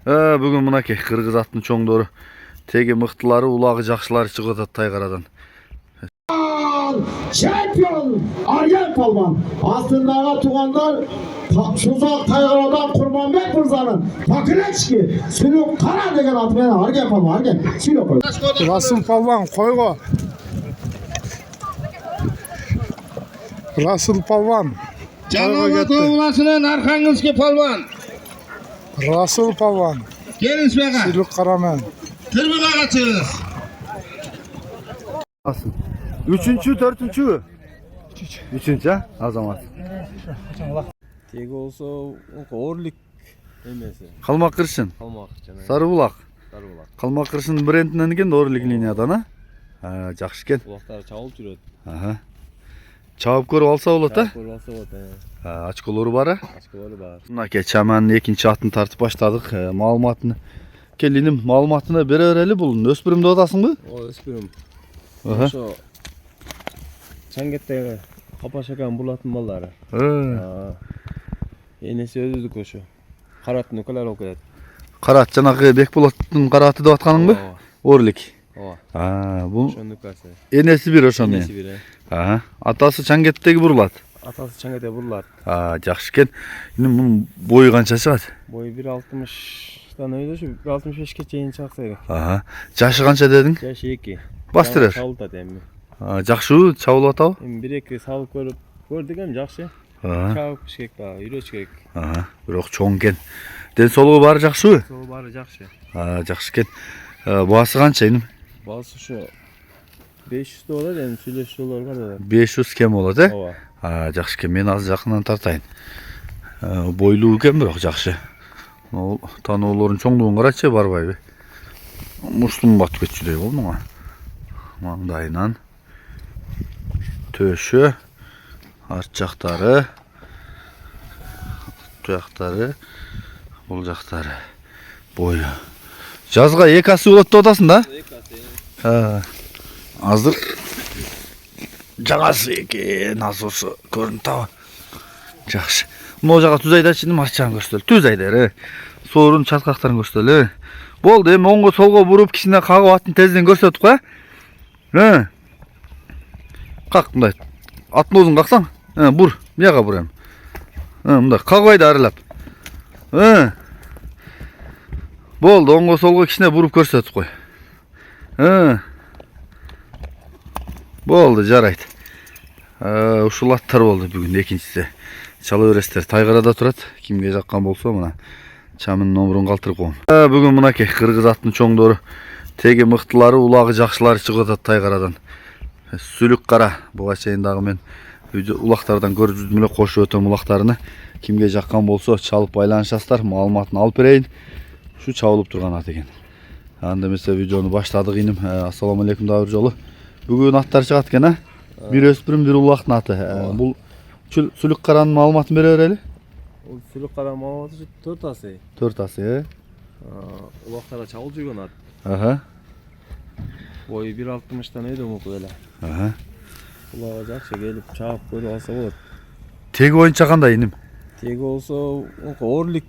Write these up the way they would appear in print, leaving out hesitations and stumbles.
Бүгін мынакей қырғыз аттың чоңдору теге мықтылары, улағы жақшылары шығып атат Тайгарадан. Чемпион Арген Палван. Астындағы туғандар Сузақ Тайгарадан Құрманбек мырзаның Покречки Сүлік Қара деген атымен Арген Палван. Арген, Сүлік қой. Расыл Палван қойға. Расыл Палван. Жалғабаты обласынан Архангельский Палван. Расыл Палван. Келіңіз бәға. Сүлік Қарамен. Түрбіға қатыңыз. Üçüncü, dördüncü. Üçüncü ha? Azamат. Tegi olsa Orlik emesi. Қалмақ Кыршын. Қалмақ жана. Сарыбулақ. Сарыбулақ. Қалмақ Кыршын брендінен екен, Орлик линиядан а? Жақсы екен. Улақтары чабылып жүрөт. Чабып көріп алса болады а? Көрүп алса болот. Очколору бар а? Ачкылары бар. Мынакей чаманын екінші атын тартып баштадық. Маалыматын келиним маалыматына бере берели. Бұл өспүрүмдү атасың бы? О, өспүрүм. Ошо Чангеттеги Капашакан булатын балдары. Энеси өзүдүк ошо. Караттын өкөлөр окуят. Карат жанагы Бекболоттун караты деп атканың бы? Орлик. Ооба. Бул Ошонун өкөсү. энеси бир ошонун. Энеси бир. Атасы Чангеттеги бурулат. Атасы Чангетте бурулат. Жакшы экен. Мунун бою канча чыгат? Бою 1.60-дан өйдө, 1.65ке чейин чыкса керек. Жашы канча дедиң? Жашы 2. Бастырыр. Чабылтат эми. Жакшы чабылып атабы? Эми 1-2 салып көрдүк эми жакшы. Чабып керек ба, үйрөтүш керек. Бирок чоң экен. Ден соолугу баары жакшыбы? Сол баары жакшы. Жакшы экен. Баасы канча эним? Баасы ушу 500 болот, эми сүйлөшүүлөр бар да. 500 кем болот, э? Ооба. Жакшы экен. Мен азыр жакындан тартайын. Бойлуу экен бирок жакшы. Таноолордун чоңдугун карачы, барбайбы? Муштун батып кетчүдөй болду мага. Маңдайынан төшү, арт жактары, туяктары, бул жактары, бою. Жазга 2 асы болот деп атасың да? 2 асы. Азыр жагасы экен, азыр ошо көрүнүп табы. Жакшы. Могу жака түз айдачы, марчагын көрсөтөлү. Түз айдар, соорун чаткактарын көрсөтөлү. Болду, эми оңго солго буруп кичине кагып атын тезден көрсөтүп кой. Как мындай? Аттын оозун каксаң? Бур, бияга бур эми. Мындай кагбайды арылап. Болду, оңго солго кичине буруп көрсөтүп кой. Болду, жарайт. Ушул аттар болду бүгүн экинчиси. Чала бересиздер. Тайгарада турат. Кимге жаккан болсо мына чамын номерун калтырып коем. Бүгүн мынакей кыргыз аттын чоңдору теге мықтылары, улагы жакшылары чыгып атат Тайгарадан. Сүлік Кара. Буга чейин дагы мен улактардан көрүп жүрдүм эле, кошуп өтөм улактарыны. Кимге жаккан болсо чалып байланышасыздар, маалыматын алып берейин. Ушу чабылып турган ат экен. Анда эмесе видеону баштадык иним. Ассаламу алейкум дагы бир жолу. Бүгүн аттар чыгат экен, а? Бир өспүрүм, бир улактын аты. Бул Сүлік Каранын маалыматын бере берели. Ол Сүлік Кара маалыматы 4 асы. 4 асы, Улактара чабылып жүргөн ат. Бою 1.60-дан өйдө муку эле. Улагы жакшы келип чабып көрүп алса болот. Теги боюнча кандай иним? Теги болсо Орлик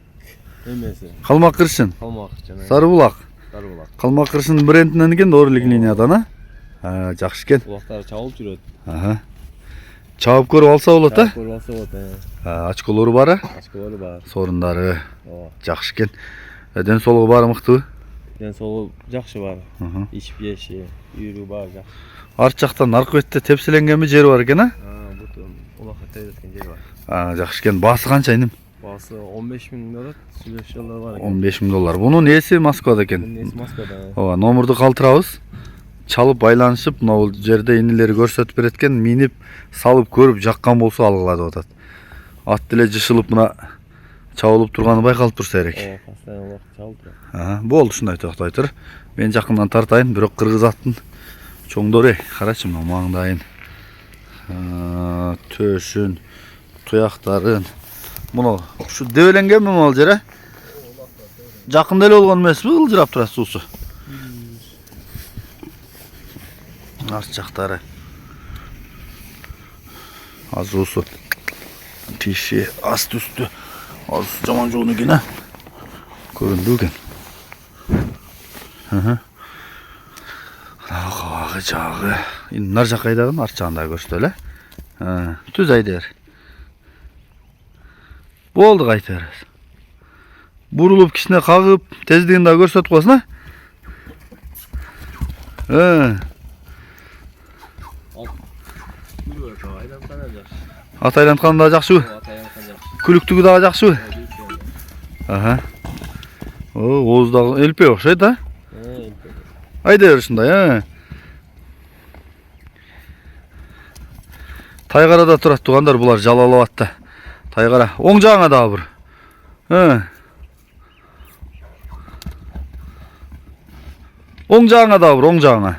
эмеси. Қалмақ Кыршын. Қалмақ жана. Сарыбулақ. Сарыбулақ. Қалмақ Кыршын брендинен экен, Орлик линиядан а? Жакшы экен. Улактары чабылып жүрөт. Чабып көрүп алса болот а? Көрүп алса болот. Очколору бар а? Ачкылары бар. Сорундары. Ооба. Жакшы экен. Ден соолугу баары мыктыбы? Ден соолугу жакшы бар. Ичип жеши, үйрү бар жакшы. Арт жактан аркы бетте тепселенгенби жери бар экен а? Бутун улакка тереткен жери бар. Жакшы экен. Баасы канча иним? Баасы 15.000 доллар, сүйлөшүүлөр бар экен. 15.000 доллар. Бунун ээси Москвада экен. Бунун ээси Москвада. Ооба, номерду калтырабыз. Чалып байланышып, могул жерде инилери көрсөтүп берет экен, минип, салып көрүп жаккан болсо алгыла деп атат. Ат деле жышылып мына чабылып турганы байкалып турса керек. Постоянно улак чабылып турат. Болду, ушундай токтой тур. Мен жакындан тартайын, бирок кыргыз аттын чоңдору, карачы мына маңдайын. Төшүн, туяктарын. Мына ушу дебеленгенби могул жер, жакында эле болгон эмеспи, ылжырап турат суусу. Арт жактары. Азыр уусу тиши аст үстү. Азыр жаман жолун экен, Көрündü eкен. Kağı jağı. Endi nar jakaydagın arт жагында көрсөтө эле. Түз айдер. Болду кайта берет. Бурулуп кичине кагып, тездигин да көрсөтүп койсун, Ат айланткан да жакшыбы? Күлүктүгү дагы жакшыбы? Ооз дагы элпе окшойт, Айда бер ушундай, Тайгарада турат тугандар, булар Жалал Абадта. Тайгара, оң жагыңа дагы бир. Оң жагыңа дагы бир, оң жагыңа.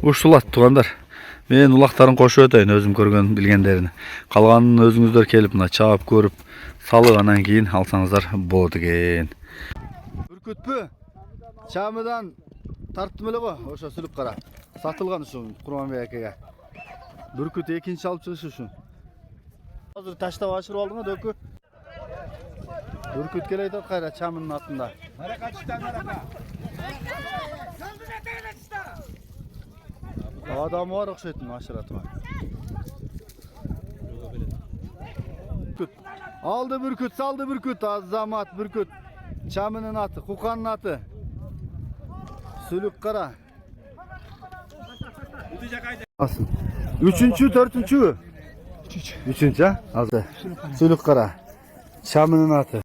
Ушулат тугандар. Мен улактарын кошуп өтөйүн, өзүм көргөн билгендерин. Калганын өзүңүздөр келип мына чаап көрүп, салып анан кийин алсаңыздар болот экен. Бүркүтпү? Чамыдан тарттым эле го, ошо сүлүп кара. Сатылган ушун Курманбек акеге. Бүркүт экинчи алып чыгышы ушун. Азыр таштап ашырып алдыңбы, дөкү? Бүркүт келе атат кайра чамынын артында. Адамы бар окшойт ашыратып. Aldı Бүркүт, saldı Бүркүт, Азамат Бүркүт. Çamının atı, Kukan'ın atı. Sülük kara. Asın. Üçüncü, dördüncü. Üçüncü ha? Aldı. Sülük kara. Çamının atı.